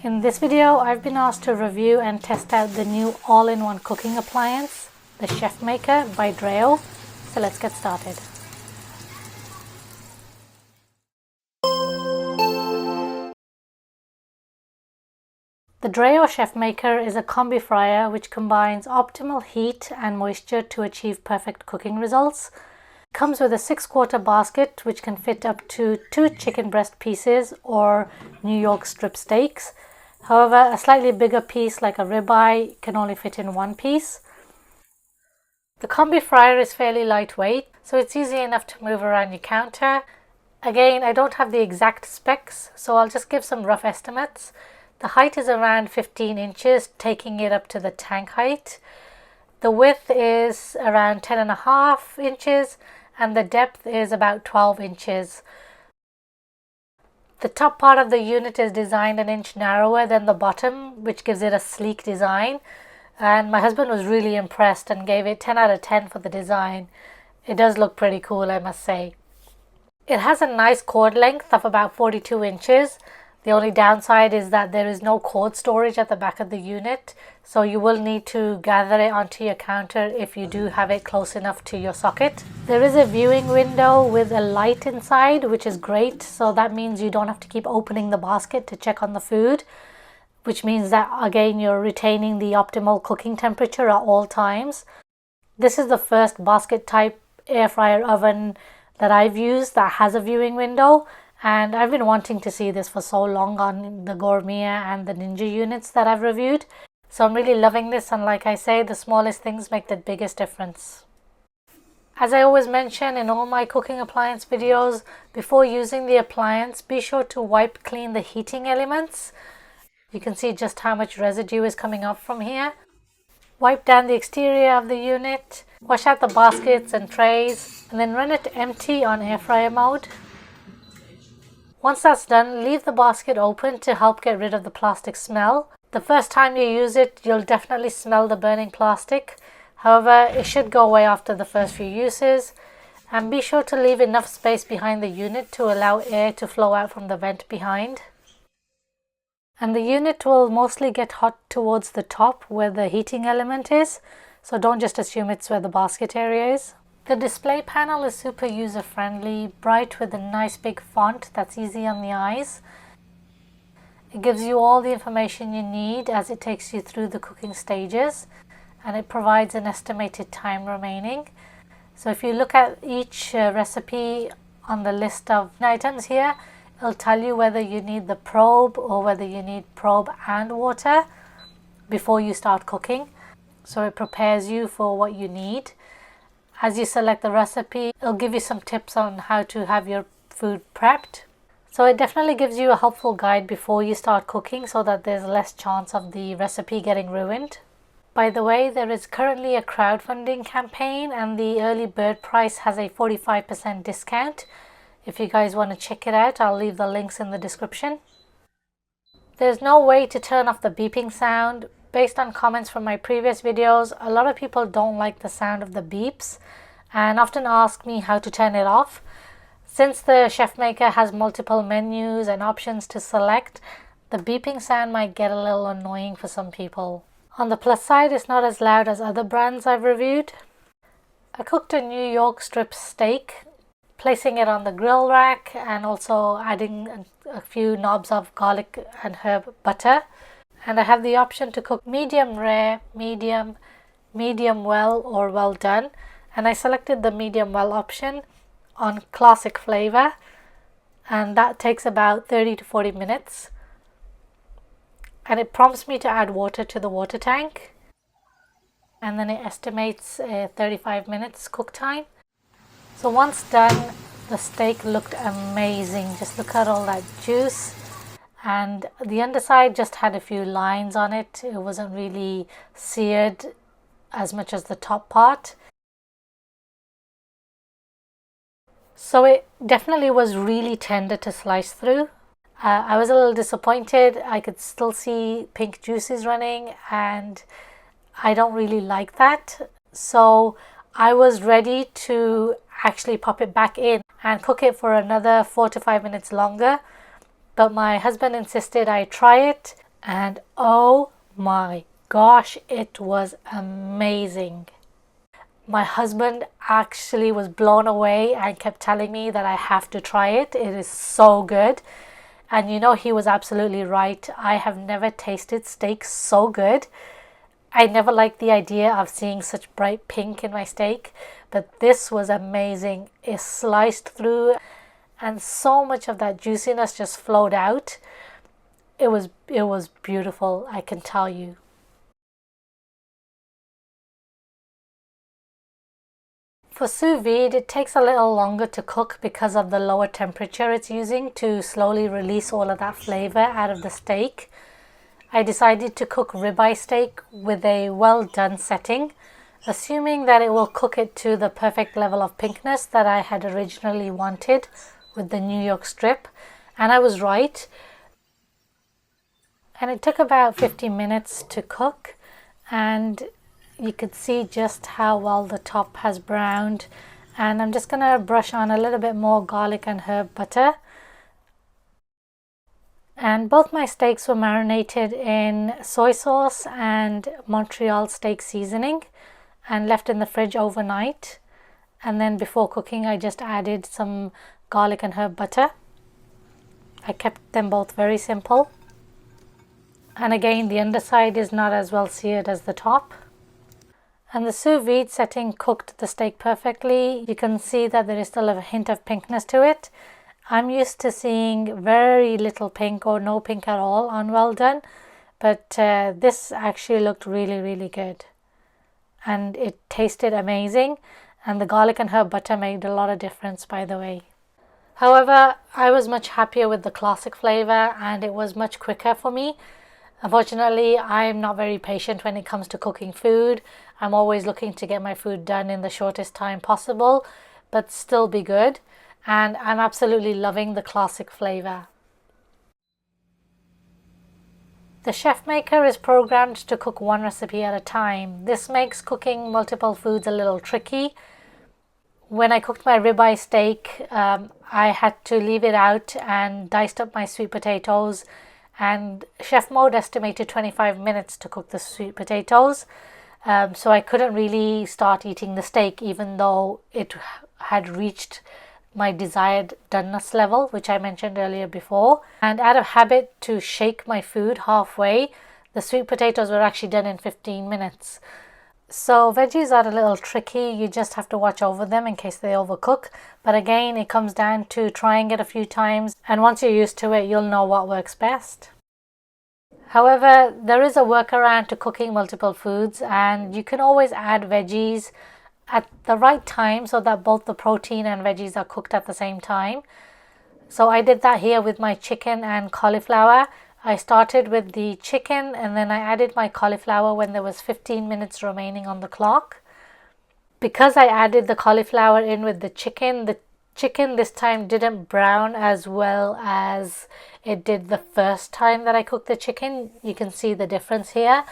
In this video, I've been asked to review and test out the new all-in-one cooking appliance, the Chefmaker by Dreo. So let's get started. The Dreo Chefmaker is a combi fryer which combines optimal heat and moisture to achieve perfect cooking results. It comes with a 6-quarter basket which can fit up to 2 chicken breast pieces or New York strip steaks. However, a slightly bigger piece like a ribeye can only fit in one piece. The combi fryer is fairly lightweight, so it's easy enough to move around your counter. Again, I don't have the exact specs, so I'll just give some rough estimates. The height is around 15 inches, taking it up to the tank height. The width is around 10.5 inches and the depth is about 12 inches. The top part of the unit is designed an inch narrower than the bottom, which gives it a sleek design. And my husband was really impressed and gave it 10 out of 10 for the design. It does look pretty cool, I must say. It has a nice cord length of about 42 inches. The only downside is that there is no cord storage at the back of the unit, so you will need to gather it onto your counter if you do have it close enough to your socket. There is a viewing window with a light inside, which is great, so that means you don't have to keep opening the basket to check on the food, which means that again you're retaining the optimal cooking temperature at all times. This is the first basket type air fryer oven that I've used that has a viewing window. And I've been wanting to see this for so long on the Gourmet and the Ninja units that I've reviewed. So I'm really loving this, and like I say, the smallest things make the biggest difference. As I always mention in all my cooking appliance videos, before using the appliance, be sure to wipe clean the heating elements. You can see just how much residue is coming up from here. Wipe down the exterior of the unit, wash out the baskets and trays, and then run it empty on air fryer mode. Once that's done, leave the basket open to help get rid of the plastic smell. The first time you use it, you'll definitely smell the burning plastic. However, it should go away after the first few uses. And be sure to leave enough space behind the unit to allow air to flow out from the vent behind. And the unit will mostly get hot towards the top where the heating element is, so don't just assume it's where the basket area is. The display panel is super user-friendly, bright with a nice big font that's easy on the eyes. It gives you all the information you need as it takes you through the cooking stages, and it provides an estimated time remaining. So if you look at each recipe on the list of items here, it'll tell you whether you need the probe or whether you need probe and water before you start cooking. So it prepares you for what you need. As you select the recipe, it'll give you some tips on how to have your food prepped. So it definitely gives you a helpful guide before you start cooking so that there's less chance of the recipe getting ruined. By the way, there is currently a crowdfunding campaign and the early bird price has a 45% discount. If you guys want to check it out, I'll leave the links in the description. There's no way to turn off the beeping sound. Based on comments from my previous videos, a lot of people don't like the sound of the beeps and often ask me how to turn it off. Since the Chefmaker has multiple menus and options to select, the beeping sound might get a little annoying for some people. On the plus side, it's not as loud as other brands I've reviewed. I cooked a New York strip steak, placing it on the grill rack and also adding a few knobs of garlic and herb butter. And I have the option to cook medium rare, medium well or well done, and I selected the medium well option on classic flavor, and that takes about 30 to 40 minutes, and it prompts me to add water to the water tank, and then it estimates 35 minutes cook time. So once done, the steak looked amazing. Just look at all that juice. And the underside just had a few lines on it. It wasn't really seared as much as the top part. So it definitely was really tender to slice through. I was a little disappointed. I could still see pink juices running and I don't really like that. So I was ready to actually pop it back in and cook it for another 4 to 5 minutes longer. But my husband insisted I try it and oh my gosh, it was amazing. My husband actually was blown away and kept telling me that I have to try it. It is so good. And you know, he was absolutely right. I have never tasted steak so good. I never liked the idea of seeing such bright pink in my steak, but this was amazing. It sliced through and so much of that juiciness just flowed out. It was beautiful, I can tell you. For sous vide, it takes a little longer to cook because of the lower temperature it's using to slowly release all of that flavor out of the steak. I decided to cook ribeye steak with a well done setting, assuming that it will cook it to the perfect level of pinkness that I had originally wanted with the New York strip, and I was right. And it took about 50 minutes to cook, and you could see just how well the top has browned. And I'm just going to brush on a little bit more garlic and herb butter. And both my steaks were marinated in soy sauce and Montreal steak seasoning and left in the fridge overnight. And then before cooking, I just added some garlic and herb butter. I kept them both very simple. And again, the underside is not as well seared as the top. And the sous vide setting cooked the steak perfectly. You can see that there is still a hint of pinkness to it. I'm used to seeing very little pink or no pink at all on well done, but this actually looked really, really good. And it tasted amazing, and the garlic and herb butter made a lot of difference, by the way. However, I was much happier with the classic flavor, and it was much quicker for me. Unfortunately, I'm not very patient when it comes to cooking food. I'm always looking to get my food done in the shortest time possible, but still be good. And I'm absolutely loving the classic flavor. The Chefmaker is programmed to cook one recipe at a time. This makes cooking multiple foods a little tricky. When I cooked my ribeye steak, I had to leave it out and diced up my sweet potatoes, and chef mode estimated 25 minutes to cook the sweet potatoes. So I couldn't really start eating the steak even though it had reached my desired doneness level, which I mentioned earlier before. And out of habit to shake my food halfway, the sweet potatoes were actually done in 15 minutes. So veggies are a little tricky. You just have to watch over them in case they overcook. But again, it comes down to trying it a few times, and once you're used to it, you'll know what works best. However, there is a workaround to cooking multiple foods, and you can always add veggies at the right time so that both the protein and veggies are cooked at the same time. So I did that here with my chicken and cauliflower. I started with the chicken and then I added my cauliflower when there was 15 minutes remaining on the clock. Because I added the cauliflower in with the chicken this time didn't brown as well as it did the first time that I cooked the chicken. You can see the difference here.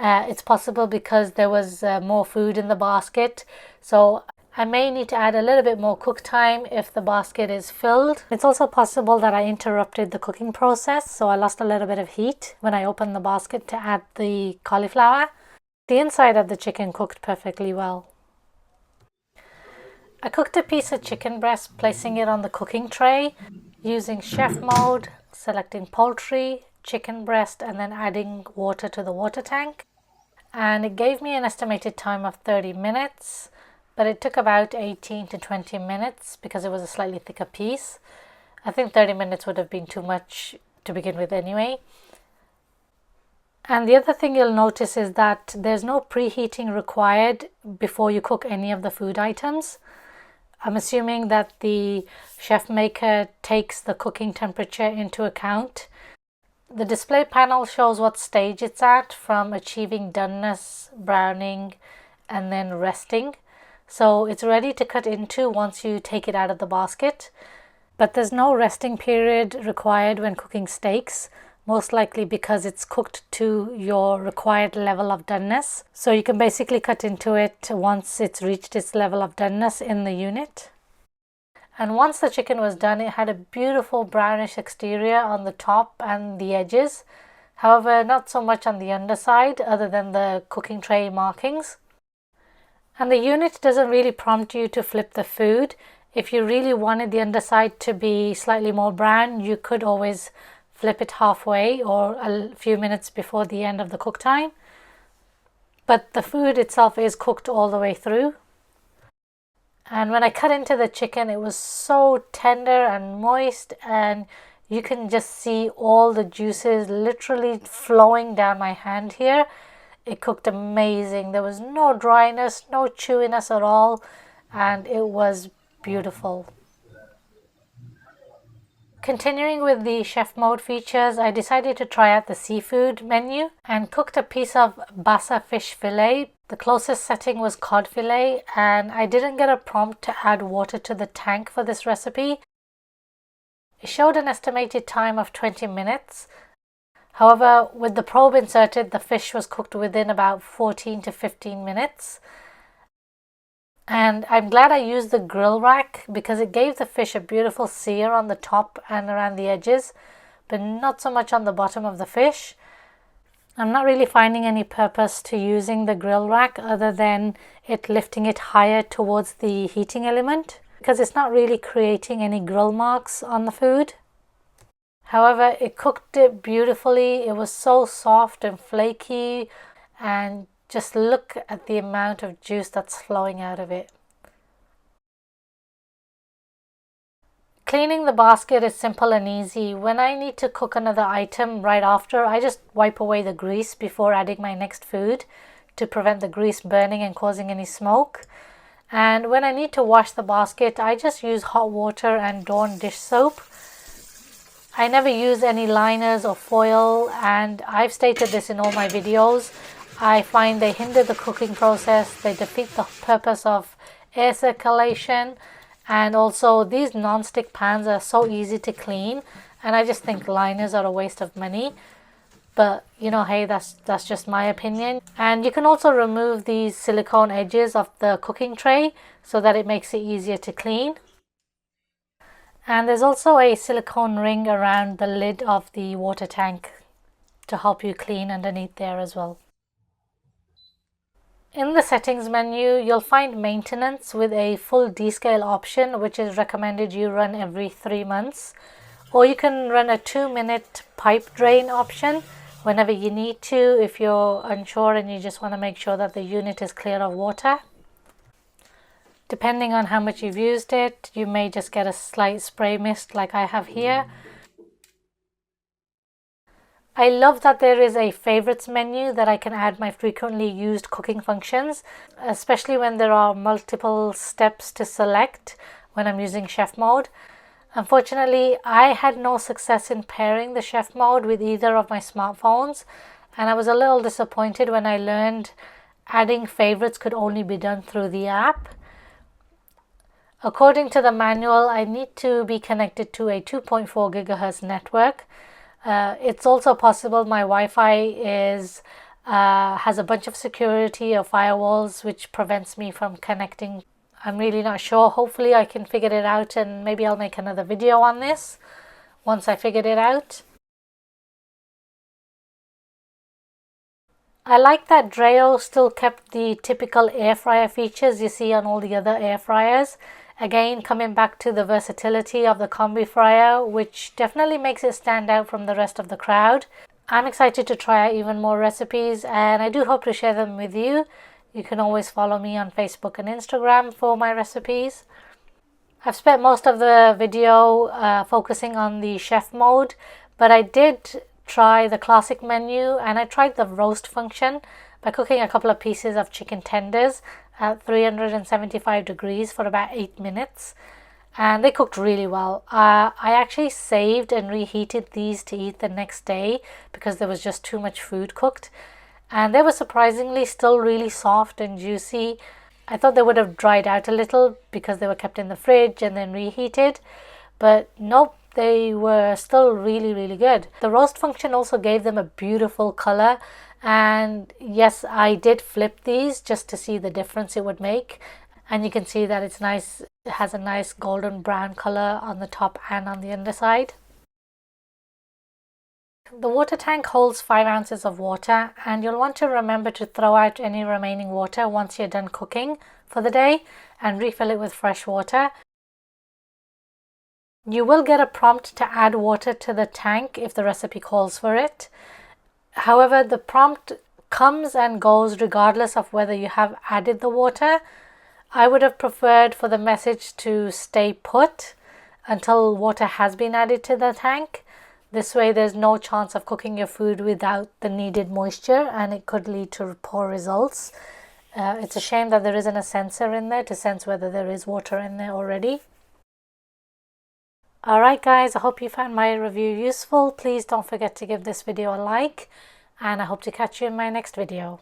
It's possible because there was more food in the basket, so I may need to add a little bit more cook time if the basket is filled. It's also possible that I interrupted the cooking process, so I lost a little bit of heat when I opened the basket to add the cauliflower. The inside of the chicken cooked perfectly well. I cooked a piece of chicken breast, placing it on the cooking tray, using chef mode, selecting poultry, chicken breast, and then adding water to the water tank. And it gave me an estimated time of 30 minutes, but it took about 18 to 20 minutes because it was a slightly thicker piece. I think 30 minutes would have been too much to begin with anyway. And the other thing you'll notice is that there's no preheating required before you cook any of the food items. I'm assuming that the Chefmaker takes the cooking temperature into account. The display panel shows what stage it's at, from achieving doneness, browning, and then resting. So it's ready to cut into once you take it out of the basket. But there's no resting period required when cooking steaks, most likely because it's cooked to your required level of doneness. So you can basically cut into it once it's reached its level of doneness in the unit. And once the chicken was done, it had a beautiful brownish exterior on the top and the edges. However, not so much on the underside other than the cooking tray markings. And the unit doesn't really prompt you to flip the food. If you really wanted the underside to be slightly more brown, you could always flip it halfway or a few minutes before the end of the cook time. But the food itself is cooked all the way through. And when I cut into the chicken, it was so tender and moist, and you can just see all the juices literally flowing down my hand here. It cooked amazing. There was no dryness, no chewiness at all, and it was beautiful. Continuing with the chef mode features, I decided to try out the seafood menu and cooked a piece of basa fish fillet. The closest setting was cod fillet, and I didn't get a prompt to add water to the tank for this recipe. It showed an estimated time of 20 minutes. However, with the probe inserted, the fish was cooked within about 14 to 15 minutes. And I'm glad I used the grill rack because it gave the fish a beautiful sear on the top and around the edges, but not so much on the bottom of the fish. I'm not really finding any purpose to using the grill rack other than it lifting it higher towards the heating element, because it's not really creating any grill marks on the food. However, it cooked it beautifully. It was so soft and flaky, and just look at the amount of juice that's flowing out of it. Cleaning the basket is simple and easy. When I need to cook another item right after, I just wipe away the grease before adding my next food to prevent the grease burning and causing any smoke. And when I need to wash the basket, I just use hot water and Dawn dish soap. I never use any liners or foil, and I've stated this in all my videos. I find they hinder the cooking process, they defeat the purpose of air circulation, and also these non-stick pans are so easy to clean, and I just think liners are a waste of money. But you know, hey, that's just my opinion. And you can also remove these silicone edges of the cooking tray so that it makes it easier to clean. And there's also a silicone ring around the lid of the water tank to help you clean underneath there as well. In the settings menu, you'll find maintenance with a full descale option, which is recommended you run every 3 months. Or you can run a 2-minute pipe drain option whenever you need to if you're unsure and you just want to make sure that the unit is clear of water. Depending on how much you've used it, you may just get a slight spray mist like I have here. I love that there is a favorites menu that I can add my frequently used cooking functions, especially when there are multiple steps to select when I'm using chef mode. Unfortunately, I had no success in pairing the chef mode with either of my smartphones, and I was a little disappointed when I learned adding favorites could only be done through the app. According to the manual, I need to be connected to a 2.4 GHz network. It's also possible my Wi-Fi has a bunch of security or firewalls which prevents me from connecting. I'm really not sure. Hopefully I can figure it out, and maybe I'll make another video on this once I figured it out. I like that Dreo still kept the typical air fryer features you see on all the other air fryers. Again, coming back to the versatility of the Combi fryer, which definitely makes it stand out from the rest of the crowd. I'm excited to try out even more recipes, and I do hope to share them with you. You can always follow me on Facebook and Instagram for my recipes. I've spent most of the video focusing on the chef mode, but I did try the classic menu, and I tried the roast function by cooking a couple of pieces of chicken tenders at 375 degrees for about 8 minutes, and they cooked really well. I actually saved and reheated these to eat the next day because there was just too much food cooked, and they were surprisingly still really soft and juicy. I thought they would have dried out a little because they were kept in the fridge and then reheated, but nope, they were still really good. The roast function also gave them a beautiful color, and yes, I did flip these just to see the difference it would make, and you can see that it's nice. It has a nice golden brown color on the top and on the underside. The water tank holds 5 ounces of water, and you'll want to remember to throw out any remaining water once you're done cooking for the day and refill it with fresh water. You will get a prompt to add water to the tank if the recipe calls for it. However, the prompt comes and goes regardless of whether you have added the water. I would have preferred for the message to stay put until water has been added to the tank. This way there's no chance of cooking your food without the needed moisture, and it could lead to poor results. It's a shame that there isn't a sensor in there to sense whether there is water in there already. Alright guys, I hope you found my review useful. Please don't forget to give this video a like, and I hope to catch you in my next video.